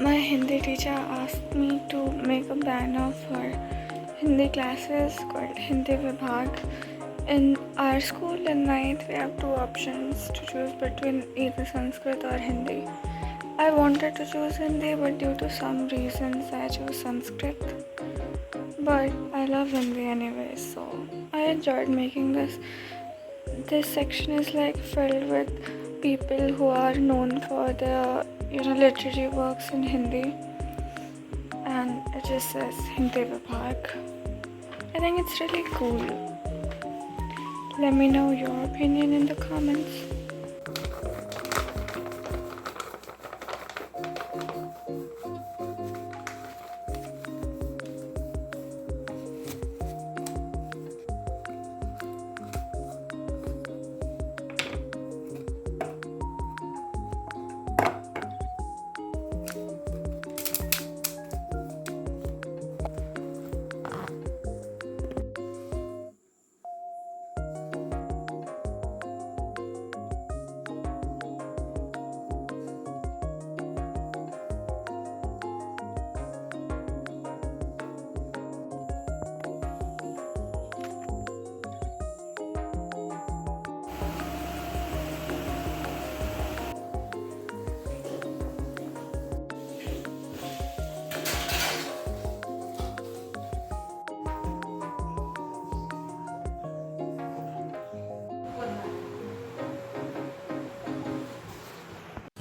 My Hindi teacher asked me to make a banner for Hindi classes called Hindi Vibhag. In our school in ninth, we have two options to choose between either Sanskrit or Hindi. I wanted to choose Hindi, but due to some reasons, I chose Sanskrit. But I love Hindi anyway, so I enjoyed making this. This section is like filled with people who are known for their literary works in Hindi, and it just says Hindi Vibhag. I think it's really cool. Let me know your opinion in the comments.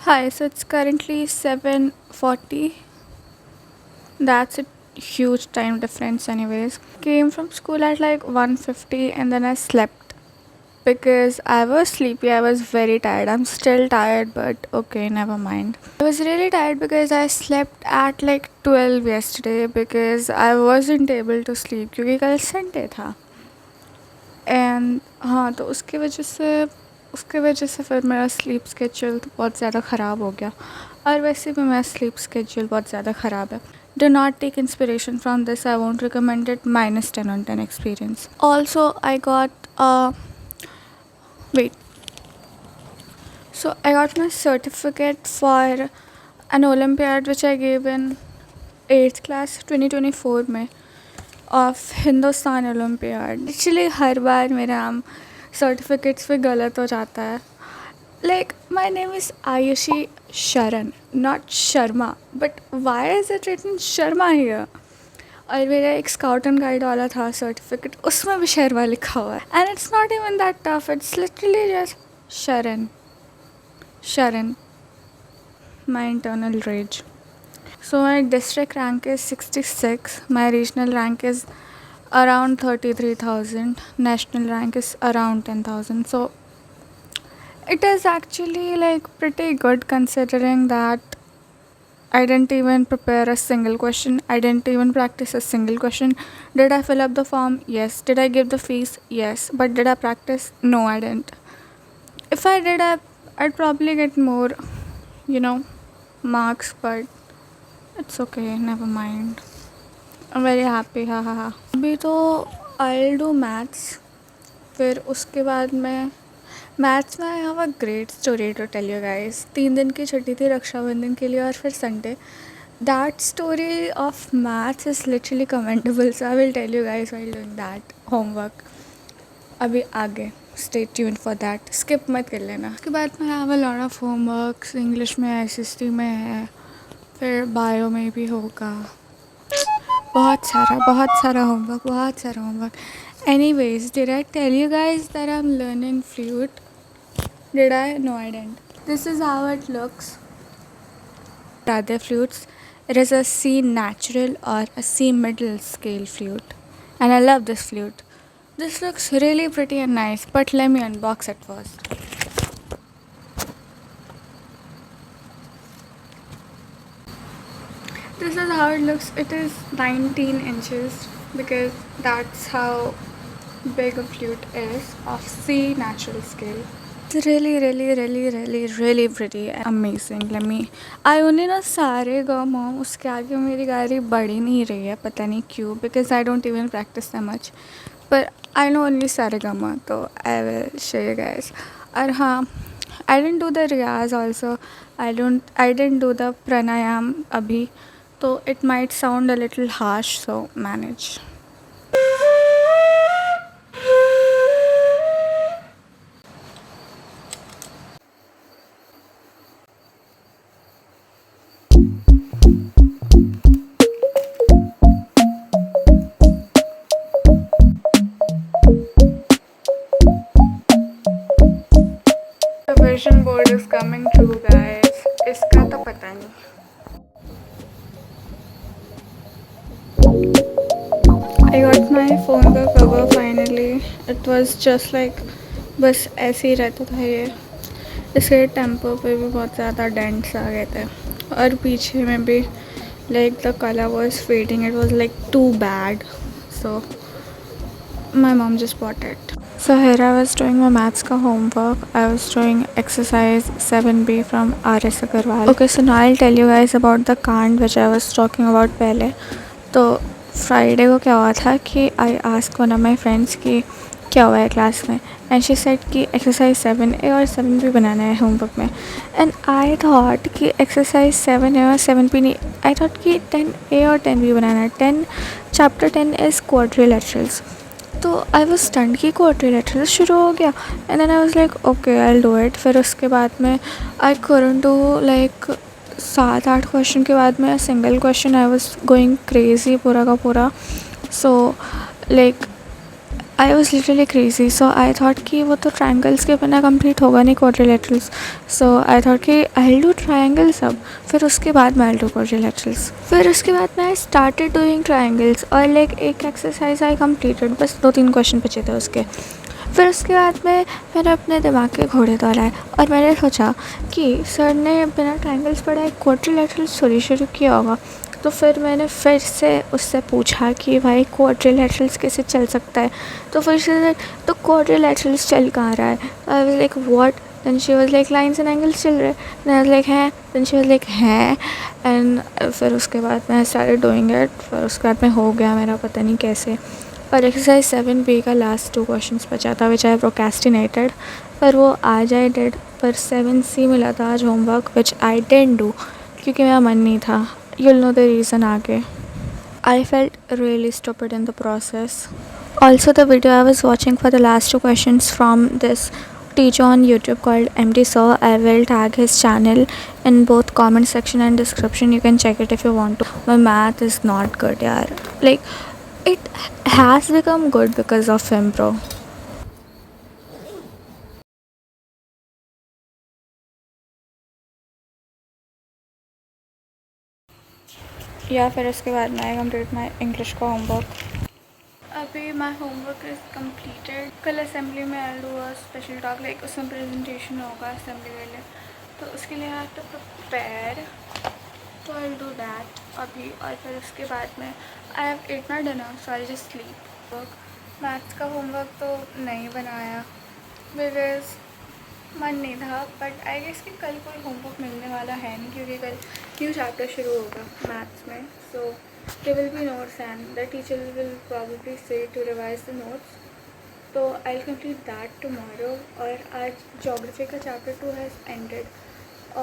Hi, so it's currently 7:40. That's a huge time difference anyways. Came from school at like 1:50 and then I slept because I was sleepy. I was very tired. I'm still tired, but okay, never mind. I was really tired because I slept at like 12 yesterday because I wasn't able to sleep क्योंकि कल Sunday था. And हाँ, तो उसके वजह से फिर मेरा स्लीप स्केड्यूल बहुत ज़्यादा ख़राब हो गया, और वैसे भी मेरा स्लीप स्केड्यूल बहुत ज़्यादा ख़राब है. Do not take inspiration from this. I won't recommend it. -10 on 10 experience. Also, I got wait. So I got my certificate for an Olympiad which I gave in 8th class 2024 में, of Hindustan olympiad. Actually हर बार मेरा certificates पे गलत हो जाता है. Like my name is Ayushi Sharan, not Sharma, but why is it written Sharma here. और मेरा एक स्काउट एंड गाइड वाला था सर्टिफिकेट, उसमें भी शर्मा लिखा हुआ है. And it's not even that tough, it's literally just Sharan. My internal rage. So my district rank is 66, my regional rank is around 33,000, national rank is around 10,000. So it is actually like pretty good considering that I didn't even prepare a single question. I didn't even practice a single question. Did I fill up the form? Yes. Did I give the fees? Yes. But did I practice? No, I didn't. If I did, I'd probably get more, marks, but it's okay, never mind. I'm very happy, ha ha ha. अभी तो I'll do maths. फिर उसके बाद मैं maths में I have a great story to tell you guys. 3 दिन की छुट्टी थी रक्षाबंधन के लिए और फिर Sunday. That story of maths is literally commendable, so I will tell you guys while doing that homework. अभी आगे stay tuned for that, skip मत कर लेना. उसके बाद मैं have a lot of homeworks. English में SST में है, फिर बायो में भी होगा. बहुत सारा homework. Anyways, did I tell you guys that I'm learning flute? Did I? No, I didn't. This is how it looks. Other flutes, it is a C natural or a C middle scale flute, and I love this flute. This looks really pretty and nice, but let me unbox it first. This is how it looks. It is 19 inches because that's how big a flute is of C natural scale. It's really pretty and amazing. I only know सारे gamma उसके आगे मेरी गाड़ी बढ़ ही नहीं रही है, पता नहीं क्यों, because I don't even practice that much. But I know only सारे गामा, तो I will show you guys. और हाँ, I didn't do the Riyaz also. I didn't do the pranayam अभी, तो it might sound a little harsh, so manage. The vision board is coming true, guys. इसका तो पता नहीं. I got my phone का cover finally. It was just like बस ऐसे ही रहता था ये. इसके टेम्पर पे भी बहुत ज़्यादा डेंट्स आ गए थे और पीछे में भी like the color was fading. It was like too bad. So my mom just bought it. So here I was doing my maths ka homework. I was doing exercise 7B from R.S. Agarwal. Okay, so now I'll tell you guys about the kand which I was talking about पहले. तो Friday को क्या हुआ था कि I ask one of my friends कि क्या हुआ है क्लास में, एंड शी सेड कि एक्सरसाइज 7A और 7B बनाना है होमवर्क में. एंड आई थॉट कि एक्सरसाइज 7A और 7B नहीं, आई थॉट कि 10A और 10B बनाना है. Chapter 10 is quadrilaterals. तो आई वाज स्टन्ड कि क्वाड्रिलेटरल्स शुरू हो गया. And then I was like okay I will do it. फिर उसके बाद में I couldn't do like 7-8 question के बाद में single question I was going crazy पूरा का पूरा. So like I was literally crazy. So I thought कि वो तो ट्रायंगल्स के बिना कंप्लीट होगा नहीं क्वाड्रिलेटरल्स. सो आई थॉट कि आई विल डू ट्रायंगल्स अब, फिर उसके बाद मैं आई डू क्वाड्रिलेटरल्स. फिर उसके बाद मैं आई स्टार्टेड डूइंग ट्रायंगल्स और लाइक एक एक्सरसाइज आई कंप्लीटेड. बस 2-3 क्वेश्चन बचे थे उसके. फिर उसके बाद में मैंने अपने दिमाग के घोड़े दौड़ाए और मैंने सोचा कि सर ने बिना ट्रायंगल्स पढ़ाए क्वाड्रिलेटरल्स थोड़ी शुरू किया होगा. तो फिर मैंने फिर से उससे पूछा कि भाई क्वाड्रिलेटरल्स कैसे चल सकता है. तो फिर से तो क्वाड्रिलेटरल्स चल कहाँ रहा है. I was like what. Then she was like lines and angles चल रहे. देन आई वाज लाइक हैं. देन शी वाज लाइक हैं. एंड फिर उसके बाद मैं स्टार्टेड डूइंग इट. फिर उसके बाद में हो गया मेरा पता नहीं कैसे. और एक्सरसाइज 7B का लास्ट 2 क्वेश्चंस बचा था विच आई प्रोक्रेस्टिनेटेड. पर वो आज आई डिड. पर 7C मिला था आज homework which I didn't do क्योंकि मेरा मन नहीं था. You'll know the reason आगे. I felt really stupid in the process. Also, the video I was watching for the last 2 questions from this teacher on YouTube called MD Sir. I will tag his channel in both comment section and description. You can check it if you want to. My math is not good, yaar. Like, it has become good because of him, bro. या फिर उसके बाद में आई complete my English का homework. अभी my homework is completed. कल assembly में I do a special talk like उसमें प्रेजेंटेशन होगा असेंबली के लिए, तो उसके लिए आई हैव टू प्रिपेयर. तो आई डू दैट अभी. और फिर उसके बाद में I have at my dinner so I just sleep. Maths का होमवर्क तो नहीं बनाया बिकॉज मन नहीं था. बट आई गेस कि कल कोई होमवर्क मिलने वाला है नहीं क्योंकि कल न्यू चैप्टर शुरू होगा मैथ्स में. So they will be notes and the teacher will probably say to revise the notes. तो I will complete that tomorrow. और आज ज्योग्राफी का चैप्टर 2 हैज़ एंडेड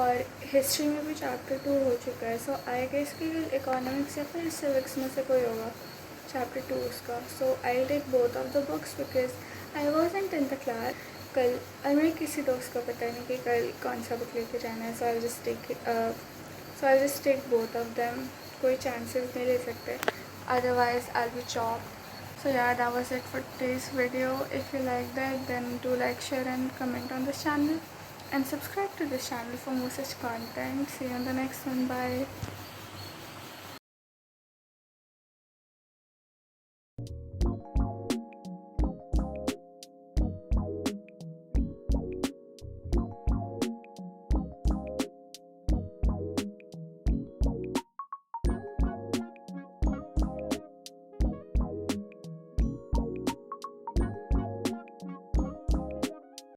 और हिस्ट्री में भी चैप्टर 2 हो चुका है. सो आई गेस कि इकोनॉमिक्स या फिर सिविक्स में से कोई होगा चैप्टर 2 उसका. So I will take both of the books because I wasn't in the class कल. और मेरे किसी दोस्त को पता नहीं कि कल कौन सा बुक लेके जाना है. So I just take both of them. कोई चांसेस नहीं ले सकते. otherwise I'll be chopped. So yeah, that was it for today's video. If you liked it, then do like, share and comment on this channel, and subscribe to this channel for more such content. See you on the next one. Bye.